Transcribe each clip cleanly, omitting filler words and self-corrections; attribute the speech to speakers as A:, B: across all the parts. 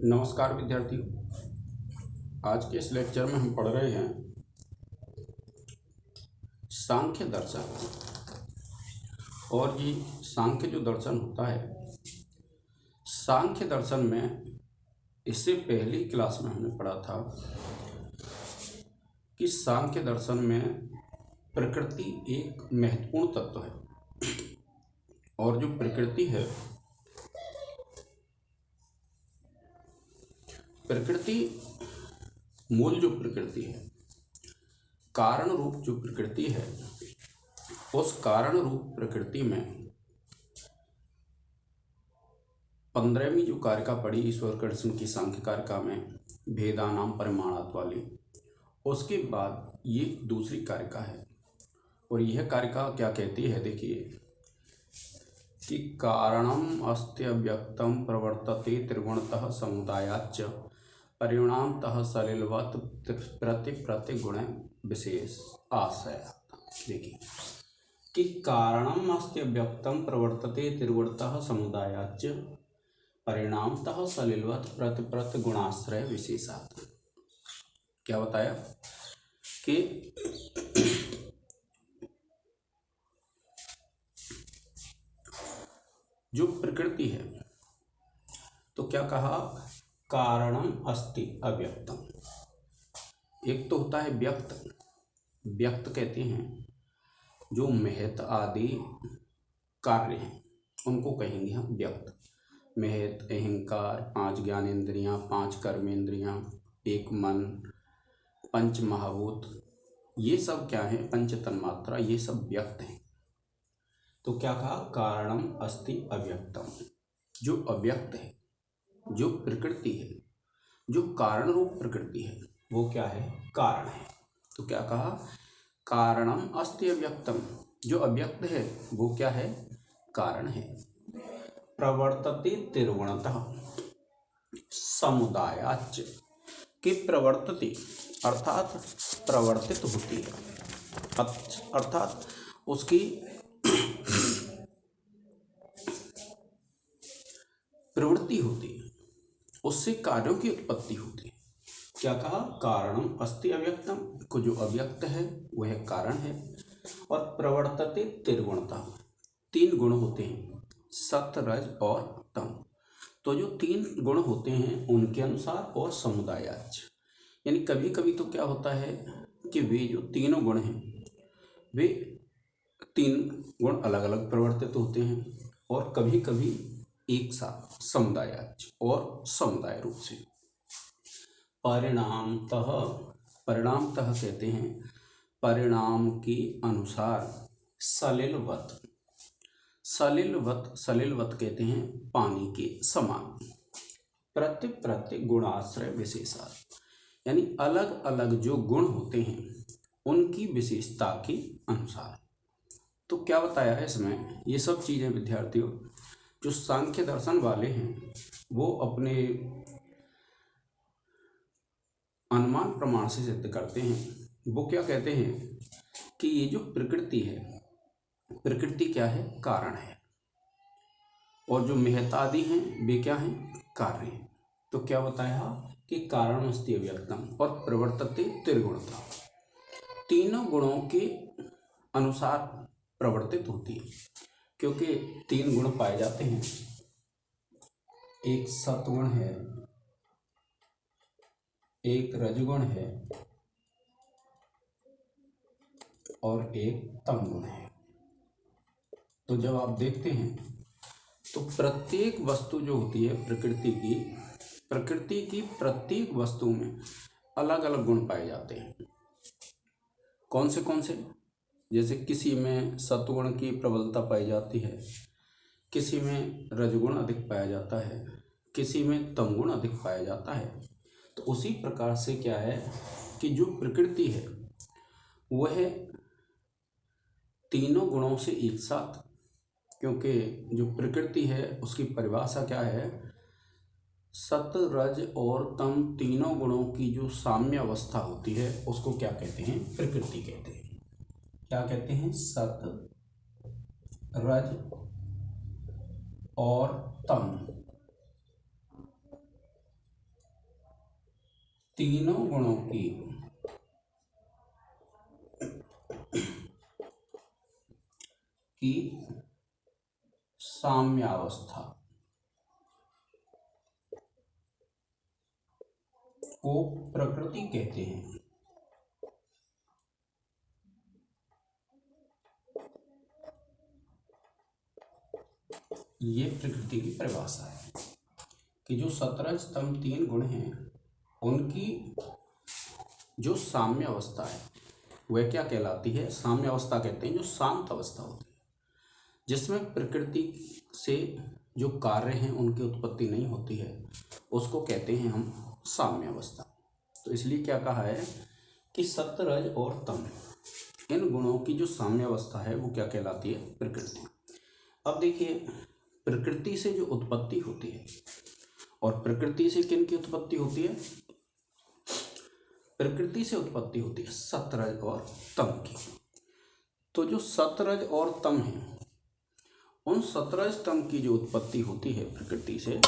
A: नमस्कार विद्यार्थियों। आज के इस लेक्चर में हम पढ़ रहे हैं सांख्य दर्शन। और ये सांख्य जो दर्शन होता है, सांख्य दर्शन में इससे पहली क्लास में हमने पढ़ा था कि सांख्य दर्शन में प्रकृति एक महत्वपूर्ण तत्व है। और जो प्रकृति है, प्रकृति मूल जो प्रकृति है, कारण रूप जो प्रकृति है, उस कारण रूप प्रकृति में 15वीं जो कारिका पढ़ी ईश्वर कृष्ण की सांख्य कारिका में, भेदानाम परिमाणात वाली, उसके बाद ये दूसरी कारिका है। और यह कारिका क्या कहती है, देखिए कि कारणम अस्त्यव्यक्तम प्रवर्तते त्रिगुणतः समुदायाच्च परिणामतः सलिलवत् प्रतिगुण विशेष आशय। देखिए कि कारणम अस्त्यव्यक्तम प्रवर्तते त्रिगुणतः समुदायाच्च परिणामतः सलिलवत् प्रतिगुणाश्रय विशेषात्। क्या बताया कि जो प्रकृति है, तो क्या कहा, कारणम अस्ति अव्यक्तम। एक तो होता है व्यक्त, व्यक्त कहते हैं जो महत आदि कार्य हैं, उनको कहेंगे हम व्यक्त। महत, अहंकार, 5 ज्ञानेंद्रियां, 5 कर्मेंद्रियां, 1 मन, 5 महाभूत, ये सब क्या है, 5 तन्मात्रा, ये सब व्यक्त हैं। तो क्या कहा, कारणम अस्ति अव्यक्तम। जो अव्यक्त है, जो प्रकृति है, जो कारण रूप प्रकृति है, वो क्या है, कारण है। तो क्या कहा, कारणम अस्ति अव्यक्तम। जो अव्यक्त है वो क्या है, कारण है। प्रवर्तते त्रिगुणतः समुदायाच्च, कि प्रवर्तते अर्थात प्रवर्तित होती है, अर्थात उसकी प्रवृत्ति होती है, उससे कार्यों की उत्पत्ति होती है। क्या कहा, कारणम अस्ति अव्यक्तम, को जो अव्यक्त है वह कारण है। और प्रवर्तते त्रिगुणतः, 3 गुण होते हैं, सत, रज और तम। तो जो 3 गुण होते हैं उनके अनुसार, और समुदायाच, यानी कभी कभी तो क्या होता है कि वे जो तीनों गुण हैं, वे 3 गुण अलग अलग प्रवर्तित होते हैं, और कभी कभी एक साथ समुदायाच और समुदाय रूप से। परिणामतः, परिणामतः कहते हैं परिणाम के अनुसार, सलिलवत्, सलिलवत्, सलिलवत् कहते हैं पानी के समान, प्रति गुणाश्रय विशेषात्, यानी अलग अलग जो गुण होते हैं उनकी विशेषता के अनुसार। तो क्या बताया है इसमें, ये सब चीज़ें विद्यार्थियों जो सांख्य दर्शन वाले हैं वो अपने अनुमान प्रमाण से सिद्ध करते हैं। वो क्या कहते हैं कि ये जो प्रकृति है, प्रकृति क्या है, कारण है, और जो महतादि हैं वे क्या हैं, कार्य हैं। तो क्या बताया कि कारण अस्ति अव्यक्तम और प्रवर्तते त्रिगुणतः, तीनों गुणों के अनुसार प्रवर्तित होती है। क्योंकि 3 गुण पाए जाते हैं, एक सत्गुण है, एक रजगुण है और एक तमगुण है। तो जब आप देखते हैं तो प्रत्येक वस्तु जो होती है प्रकृति की प्रत्येक वस्तु में अलग अलग गुण पाए जाते हैं। कौन से, जैसे किसी में सत्वगुण की प्रबलता पाई जाती है, किसी में रजगुण अधिक पाया जाता है, किसी में तमगुण अधिक पाया जाता है। तो उसी प्रकार से क्या है कि जो प्रकृति है वह तीनों गुणों से एक साथ, क्योंकि जो प्रकृति है उसकी परिभाषा क्या है, सत, रज और तम तीनों गुणों की जो साम्य अवस्था होती है उसको क्या कहते हैं, प्रकृति कहते हैं। क्या कहते हैं, सत, रज और तम, तीनों गुणों की साम्यावस्था को प्रकृति कहते हैं। ये प्रकृति की परिभाषा है कि जो सतरज तम तीन गुण हैं उनकी जो साम्य अवस्था है वह क्या कहलाती है? साम्य अवस्था कहते हैं जो शांत अवस्था होती है, जिसमें प्रकृति से जो कार्य हैं उनकी उत्पत्ति नहीं होती है, उसको कहते हैं हम साम्य अवस्था। तो इसलिए क्या कहा है कि सतरज और तम इन गुणों की जो साम्य अवस्था है वो क्या कहलाती है? प्रकृति। अब देखिए, प्रकृति से जो उत्पत्ति होती है, और प्रकृति से किन की उत्पत्ति होती है? प्रकृति से उत्पत्ति होती है सतरज और तम की। तो जो सतरज और तम है, उन सतरज तम की जो उत्पत्ति होती है प्रकृति से,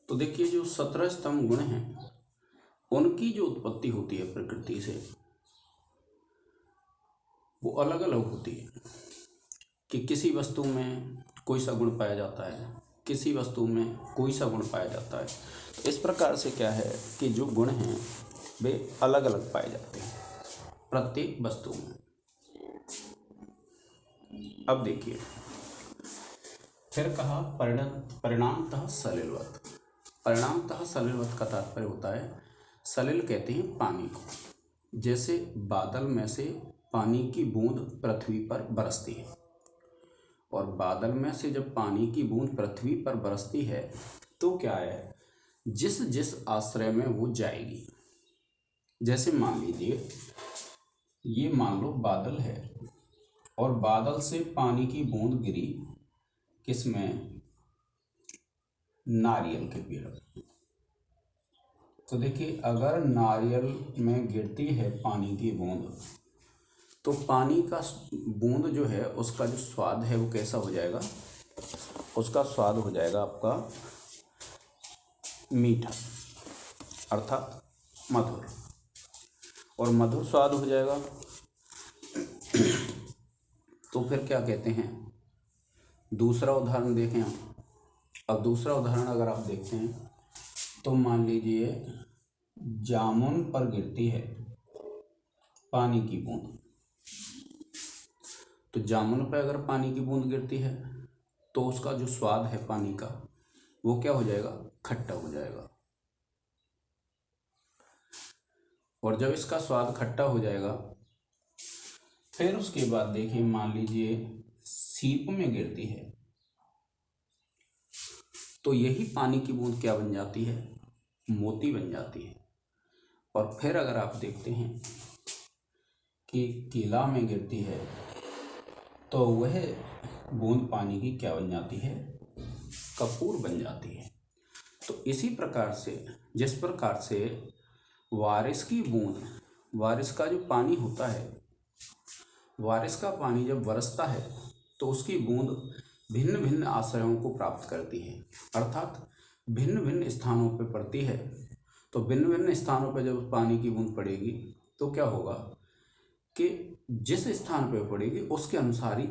A: तो देखिए जो सतरज तम गुण हैं उनकी जो उत्पत्ति होती है प्रकृति से वो अलग अलग होती है कि किसी वस्तु में कोई सा गुण पाया जाता है, किसी वस्तु में कोई सा गुण पाया जाता है। तो इस प्रकार से क्या है कि जो गुण हैं वे अलग अलग पाए जाते हैं प्रत्येक वस्तु में। अब देखिए, फिर कहा परिणामतः सलिलवत। परिणामतः सलिलवत का तात्पर्य होता है, सलिल कहते हैं पानी को। जैसे बादल में से पानी की बूंद पृथ्वी पर बरसती है, और बादल में से जब पानी की बूंद पृथ्वी पर बरसती है तो क्या है, जिस जिस आश्रय में वो जाएगी। जैसे मान लीजिए, ये मान लो बादल है और बादल से पानी की बूंद गिरी किसमें? नारियल के पेड़ में। तो देखिए, अगर नारियल में गिरती है पानी की बूंद, तो पानी का बूंद जो है उसका जो स्वाद है वो कैसा हो जाएगा? उसका स्वाद हो जाएगा आपका मीठा, अर्थात मधुर, और मधुर स्वाद हो जाएगा। तो फिर क्या कहते हैं? दूसरा उदाहरण देखें हम। अब दूसरा उदाहरण अगर आप देखते हैं तो मान लीजिए जामुन पर गिरती है पानी की बूंद। तो जामुन पर अगर पानी की बूंद गिरती है तो उसका जो स्वाद है पानी का वो क्या हो जाएगा? खट्टा हो जाएगा। और जब इसका स्वाद खट्टा हो जाएगा, फिर उसके बाद देखिए, मान लीजिए सीप में गिरती है, तो यही पानी की बूंद क्या बन जाती है? मोती बन जाती है। और फिर अगर आप देखते हैं कि केला में गिरती है, तो वह बूंद पानी की क्या बन जाती है? कपूर बन जाती है। तो इसी प्रकार से, जिस प्रकार से बारिश की बूंद, बारिश का जो पानी होता है, बारिश का पानी जब बरसता है तो उसकी बूंद भिन्न भिन्न आश्रयों को प्राप्त करती है, अर्थात भिन्न भिन्न स्थानों पर पड़ती है। तो भिन्न भिन्न स्थानों पर जब पानी की बूंद पड़ेगी तो क्या होगा कि जिस स्थान पर पड़ेगी उसके अनुसार ही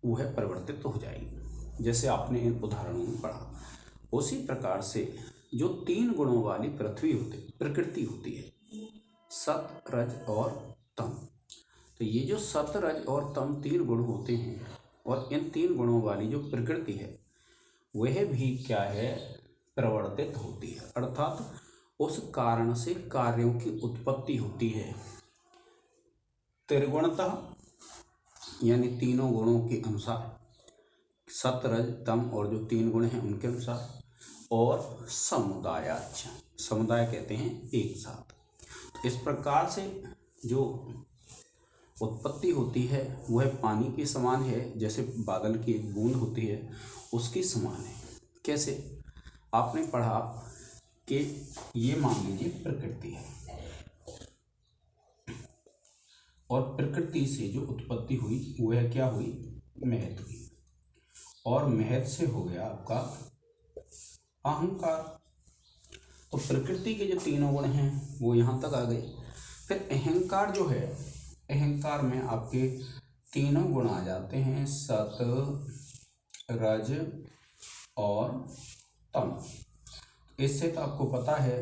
A: वह परिवर्तित हो जाएगी, जैसे आपने इन उदाहरणों में पढ़ा। उसी प्रकार से जो तीन गुणों वाली प्रकृति होती है, सत, रज और तम। तो ये जो सत, रज और तम तीन गुण होते हैं, और इन तीन गुणों वाली जो प्रकृति है वह भी क्या है? प्रवर्तित होती है, अर्थात उस कारण से कार्यों की उत्पत्ति होती है त्रिगुणतः, यानी तीनों गुणों के अनुसार, सत, रज, तम और जो तीन गुण हैं उनके अनुसार, और समुदायाच, समुदाय कहते हैं एक साथ। तो इस प्रकार से जो उत्पत्ति होती है वह पानी के समान है, जैसे बादल की एक बूंद होती है उसके समान है। कैसे? आपने पढ़ा कि ये मान लीजिए प्रकृति है, और प्रकृति से जो उत्पत्ति हुई वह क्या हुई, महत हुई, और महत से हो गया आपका अहंकार। तो प्रकृति के जो तीनों गुण हैं वो यहाँ तक आ गए। फिर अहंकार जो है, अहंकार में आपके तीनों गुण आ जाते हैं, सत, रज और तम। इससे तो आपको पता है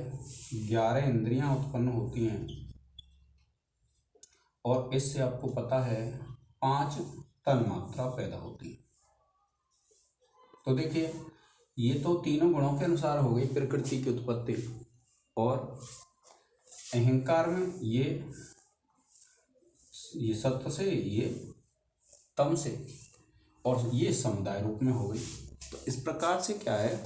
A: 11 इंद्रियां उत्पन्न होती हैं, और इससे आपको पता है 5 तन्मात्रा पैदा होती है। तो देखिए ये तो तीनों गुणों के अनुसार हो गई प्रकृति की उत्पत्ति, और अहंकार में ये सत्य से, ये तम से, और ये समुदाय रूप में हो गई। तो इस प्रकार से क्या है,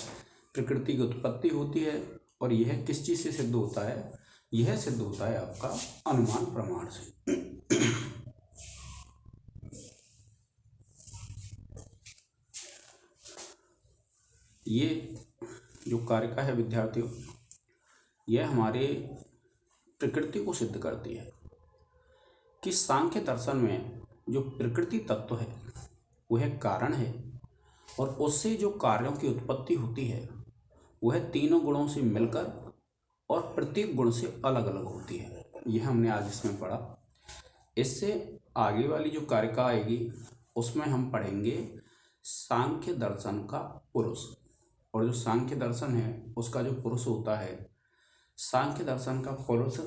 A: प्रकृति की उत्पत्ति होती है, और यह किस चीज से सिद्ध होता है, यह सिद्ध होता है आपका अनुमान प्रमाण से। ये जो कारिका है विद्यार्थियों, यह हमारे प्रकृति को सिद्ध करती है कि सांख्य दर्शन में जो प्रकृति तत्व है वह कारण है, और उससे जो कार्यों की उत्पत्ति होती है वह तीनों गुणों से मिलकर और प्रत्येक गुण से अलग अलग होती है। यह हमने आज इसमें पढ़ा। इससे आगे वाली जो कारिका आएगी उसमें हम पढ़ेंगे सांख्य दर्शन का पुरुष, और जो सांख्य दर्शन है उसका जो पुरुष होता है, सांख्य दर्शन का पुरुष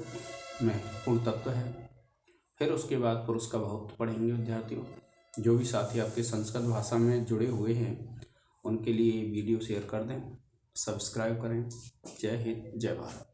A: महत्वपूर्ण तत्व है। फिर उसके बाद पुरुष का बहुत पढ़ेंगे विद्यार्थियों। जो भी साथी आपके संस्कृत भाषा में जुड़े हुए हैं उनके लिए वीडियो शेयर कर दें, सब्सक्राइब करें। जय हिंद, जय भारत।